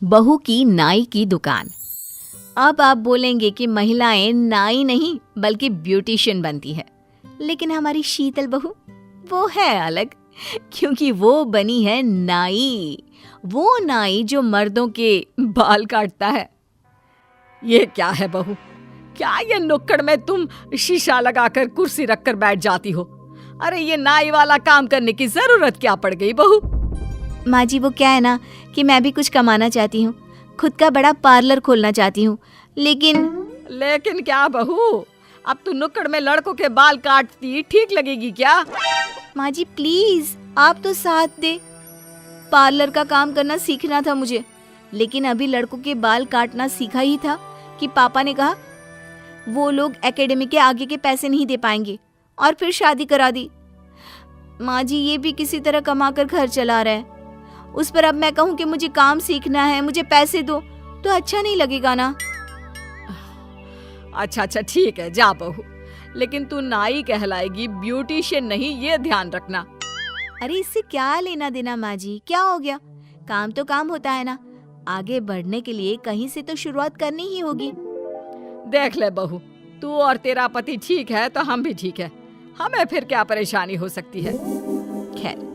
बहू की नाई की दुकान। अब आप बोलेंगे कि महिलाएं नाई नहीं बल्कि ब्यूटिशियन बनती है, लेकिन हमारी शीतल बहू वो है अलग, क्योंकि वो बनी है नाई। वो नाई जो मर्दों के बाल काटता है। ये क्या है बहू, क्या ये नुक्कड़ में तुम शीशा लगाकर कुर्सी रखकर बैठ जाती हो? अरे ये नाई वाला काम करने की जरूरत क्या पड़ गई बहू? माँ जी वो क्या है ना कि मैं भी कुछ कमाना चाहती हूँ, खुद का बड़ा पार्लर खोलना चाहती हूँ, लेकिन क्या बहू, अब तू नुक्कड़ में लड़कों के बाल काटती ठीक लगेगी क्या? माँ जी प्लीज आप तो साथ दे, पार्लर का काम करना सीखना था मुझे, लेकिन अभी लड़कों के बाल काटना सीखा ही था कि पापा ने कहा वो लोग एकेडमी के आगे के पैसे नहीं दे पाएंगे और फिर शादी करा दी। माँ जी ये भी किसी तरह कमा कर घर चला रहा है, उस पर अब मैं कहूँ कि मुझे काम सीखना है, मुझे पैसे दो, तो अच्छा नहीं लगेगा ना। अच्छा ठीक है जा बहू, लेकिन तू नाई कहलाएगी, ब्यूटिशियन नहीं, ये ध्यान रखना। अरे इससे क्या लेना देना माँ जी, क्या हो गया, काम तो काम होता है ना, आगे बढ़ने के लिए कहीं से तो शुरुआत करनी ही होगी। देख ले बहू, तू और तेरा पति ठीक है तो हम भी ठीक है, हमें फिर क्या परेशानी हो सकती है। खैर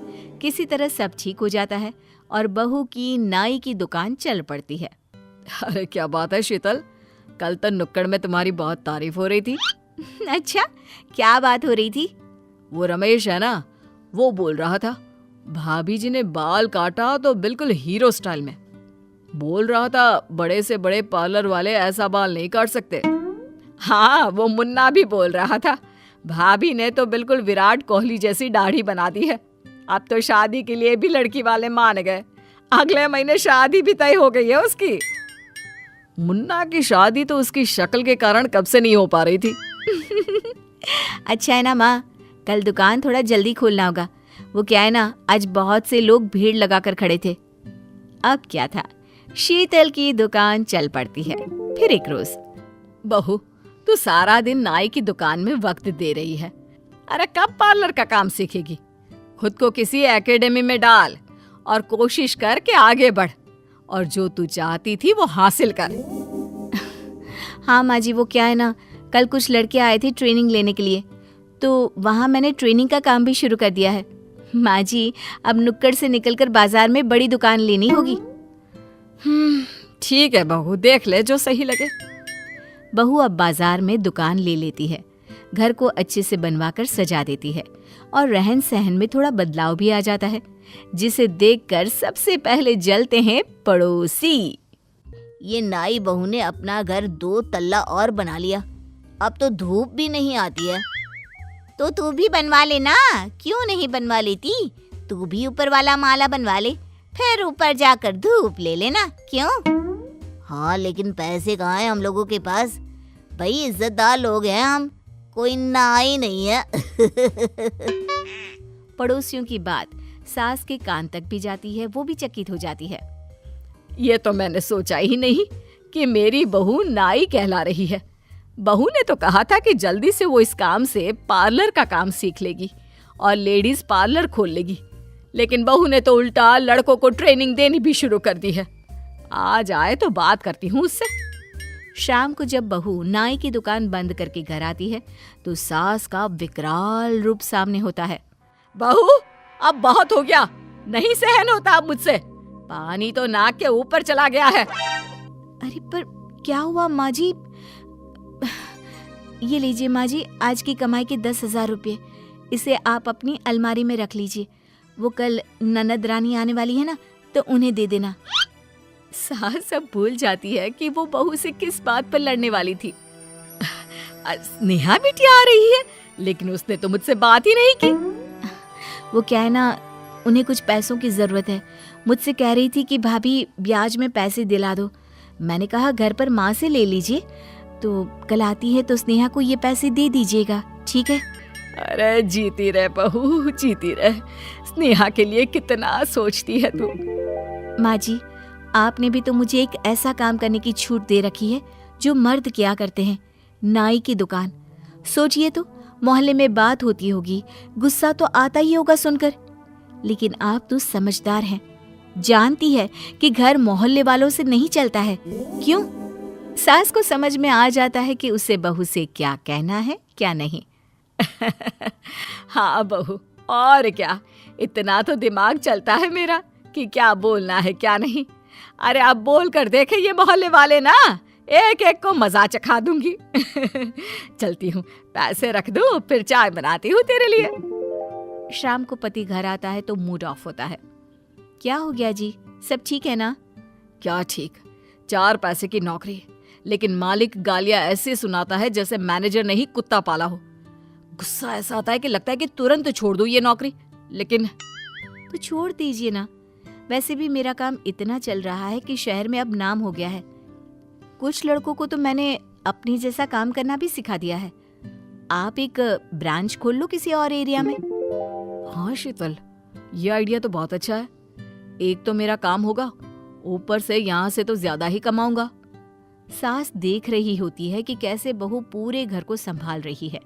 किसी तरह सब ठीक हो जाता है और बहू की नाई की दुकान चल पड़ती है। अरे क्या बात है शीतल, कल तो नुक्कड़ में तुम्हारी बहुत तारीफ हो रही थी। अच्छा क्या बात हो रही थी? वो रमेश है ना, वो बोल रहा था भाभी जी ने बाल काटा तो बिल्कुल हीरो स्टाइल में। बोल रहा था बड़े से बड़े पार्लर वाले ऐसा बाल नहीं काट सकते। हाँ वो मुन्ना भी बोल रहा था भाभी ने तो बिल्कुल विराट कोहली जैसी दाढ़ी बना दी है। अब तो शादी के लिए भी लड़की वाले मान गए, अगले महीने शादी भी तय हो गई है उसकी। मुन्ना की शादी तो उसकी शक्ल के कारण कब से नहीं हो पा रही थी। अच्छा है ना माँ, कल दुकान थोड़ा जल्दी खोलना होगा, वो क्या है ना आज बहुत से लोग भीड़ लगाकर खड़े थे। अब क्या था, शीतल की दुकान चल पड़ती है। फिर एक रोज, बहू तू सारा दिन नाई की दुकान में वक्त दे रही है, अरे कब पार्लर का काम सीखेगी? खुद को किसी एकेडमी में डाल और कोशिश कर के आगे बढ़ और जो तू चाहती थी वो हासिल कर। हाँ माँ जी वो क्या है ना, कल कुछ लड़के आए थे ट्रेनिंग लेने के लिए, तो वहाँ मैंने ट्रेनिंग का काम भी शुरू कर दिया है। माँ जी अब नुक्कड़ से निकलकर बाजार में बड़ी दुकान लेनी होगी। ठीक है बहू, देख ले जो सही लगे। बहू अब बाजार में दुकान ले लेती है, घर को अच्छे से बनवाकर सजा देती है और रहन सहन में थोड़ा बदलाव भी आ जाता है, जिसे देखकर सबसे पहले जलते हैं पड़ोसी। ये नाई बहू ने अपना घर 2 तल्ला और बना लिया, अब तो धूप भी नहीं आती है। तो तू भी बनवा लेना, क्यों नहीं बनवा लेती? तू भी ऊपर वाला माला बनवा ले, फिर ऊपर जाकर धूप ले लेना, क्यों? हाँ लेकिन पैसे कहाँ हैं हम लोगों के पास? भाई इज्जतदार लोग हैं हम, कोई नाई नहीं है। पड़ोसियों की बात सास के कान तक भी जाती है, वो भी चकित हो जाती है। ये तो मैंने सोचा ही नहीं कि मेरी बहू नाई कहला रही है। बहू ने तो कहा था कि जल्दी से वो इस काम से पार्लर का काम सीख लेगी और लेडीज पार्लर खोल लेगी, लेकिन बहू ने तो उल्टा लड़कों को ट्रेनिंग देनी भी शुरू कर दी है। आज आए तो बात करती हूँ उससे। शाम को जब बहू नाई की दुकान बंद करके घर आती है तो सास का विकराल रूप सामने होता है। बहू अब बहुत हो गया, नहीं सहन होता अब मुझसे, पानी तो नाक के ऊपर चला गया है। अरे पर क्या हुआ माँ जी? ये लीजिए माँ जी, आज की कमाई के 10,000 रुपये, इसे आप अपनी अलमारी में रख लीजिए, वो कल ननद रानी आने वाली है ना, तो उन्हें दे देना। सास सब भूल जाती है कि वो बहू से किस बात पर लड़ने वाली थी। नेहा बिटिया आ रही है, लेकिन उसने तो मुझसे बात ही नहीं की। वो क्या है ना, उन्हें कुछ पैसों की जरूरत है, मुझसे कह रही थी कि भाभी ब्याज में पैसे दिला दो। मैंने कहा घर पर माँ से ले लीजिए, तो कल आती है तो स्नेहा को ये पैसे दे दीजिएगा, ठीक है? अरे जीती रहे बहू, जीती रहे, स्नेहा के लिए कितना सोचती है तू। माँ जी आपने भी तो मुझे एक ऐसा काम करने की छूट दे रखी है जो मर्द किया करते हैं, नाई की दुकान। सोचिए तो, मोहल्ले में बात होती होगी, गुस्सा तो आता ही होगा सुनकर, लेकिन आप तो समझदार हैं, जानती है कि घर मोहल्ले वालों से नहीं चलता है। क्यों? सास को समझ में आ जाता है कि उसे बहू से क्या कहना है क्या नहीं। हाँ बहू, और क्या, इतना तो दिमाग चलता है मेरा कि क्या बोलना है क्या नहीं। अरे अब बोल कर देखे ये मोहल्ले वाले ना, एक एक को मजा चखा दूंगी। चलती हूँ, पैसे रख दूँ, फिर चाय बनाती हूँ तेरे लिए। शाम को पति घर आता है तो मूड ऑफ होता है। क्या हो गया जी, सब ठीक है ना? क्या ठीक, 4 पैसे की नौकरी, लेकिन मालिक गालियां ऐसे सुनाता है जैसे मैनेजर ने ही कुत्ता पाला हो। गुस्सा ऐसा आता है कि लगता है कि तुरंत छोड़ दूं ये नौकरी, लेकिन तो छोड़ दीजिए ना। वैसे भी मेरा काम इतना चल रहा है कि शहर में अब नाम हो गया है। कुछ लड़कों को तो मैंने अपनी जैसा काम करना भी सिखा दिया है। आप एक ब्रांच खोल लो किसी और एरिया में। हाँ शीतल, ये आइडिया तो बहुत अच्छा है। एक तो मेरा काम होगा, ऊपर से यहाँ से तो ज्यादा ही कमाऊंगा। सास देख रही होती है कि कैसे बहू पूरे घर को संभाल रही है।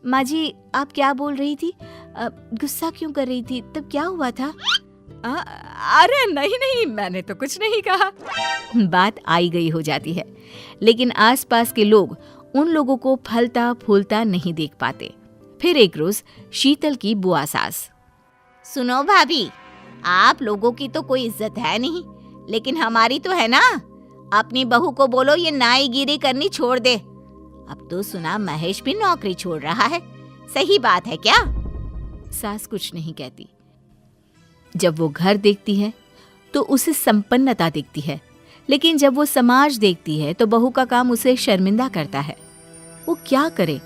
माँ जी, आप क्या बोल रही थी? गुस्सा क्यों कर रही थी? तब क्या हुआ था? अरे नहीं नहीं, मैंने तो कुछ नहीं कहा। बात आई गई हो जाती है, लेकिन आसपास के लोग उन लोगों को फलता फूलता नहीं देख पाते। फिर एक रोज शीतल की बुआ सास, सुनो भाभी, आप लोगों की तो कोई इज्जत है नहीं, लेकिन हमारी तो है ना। अपनी बहू को बोलो ये नाईगिरी करनी छोड़ दे। अब तो सुना महेश भी नौकरी छोड़ रहा है, सही बात है क्या? सास कुछ नहीं कहती। जब वो घर देखती है तो उसे संपन्नता दिखती है, लेकिन जब वो समाज देखती है तो बहू का काम उसे शर्मिंदा करता है। वो क्या करे?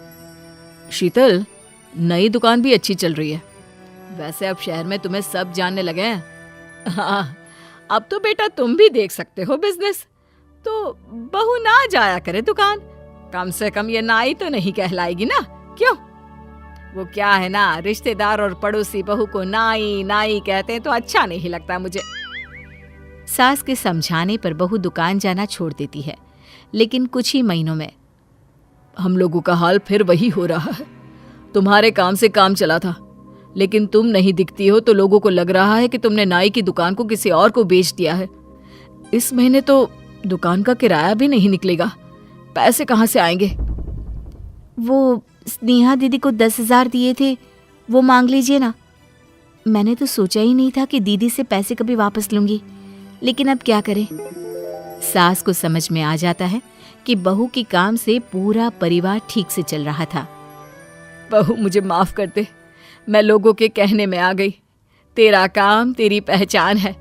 शीतल, नई दुकान भी अच्छी चल रही है। वैसे अब शहर में तुम्हें सब जानने लगे हैं। हाँ, अब तो बेटा तुम भी देख सकते हो बिजनेस, तो बहू ना जाया करे दुकान। कम से कम ये नाई तो नहीं कहलाएगी ना, क्यों? वो क्या है ना, रिश्तेदार और पड़ोसी बहू को नाई नाई कहते हैं तो अच्छा नहीं लगता मुझे। सास के समझाने पर बहू दुकान जाना छोड़ देती है, लेकिन कुछ ही महीनों में हम लोगों का हाल फिर वही हो रहा है। तुम्हारे काम से काम चला था, लेकिन तुम नहीं दिखती हो तो लोगों को लग रहा है कि तुमने नाई की दुकान को किसी और को बेच दिया है। इस महीने तो दुकान का किराया भी नहीं निकलेगा, पैसे कहाँ से आएंगे? वो स्नेहा दीदी को 10,000 दिए थे, वो मांग लीजिए ना। मैंने तो सोचा ही नहीं था कि दीदी से पैसे कभी वापस लूंगी, लेकिन अब क्या करें? सास को समझ में आ जाता है कि बहू के काम से पूरा परिवार ठीक से चल रहा था। बहू मुझे माफ कर दे, मैं लोगों के कहने में आ गई। तेरा काम तेरी पहचान है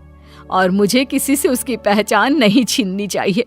और मुझे किसी से उसकी पहचान नहीं छीननी चाहिए।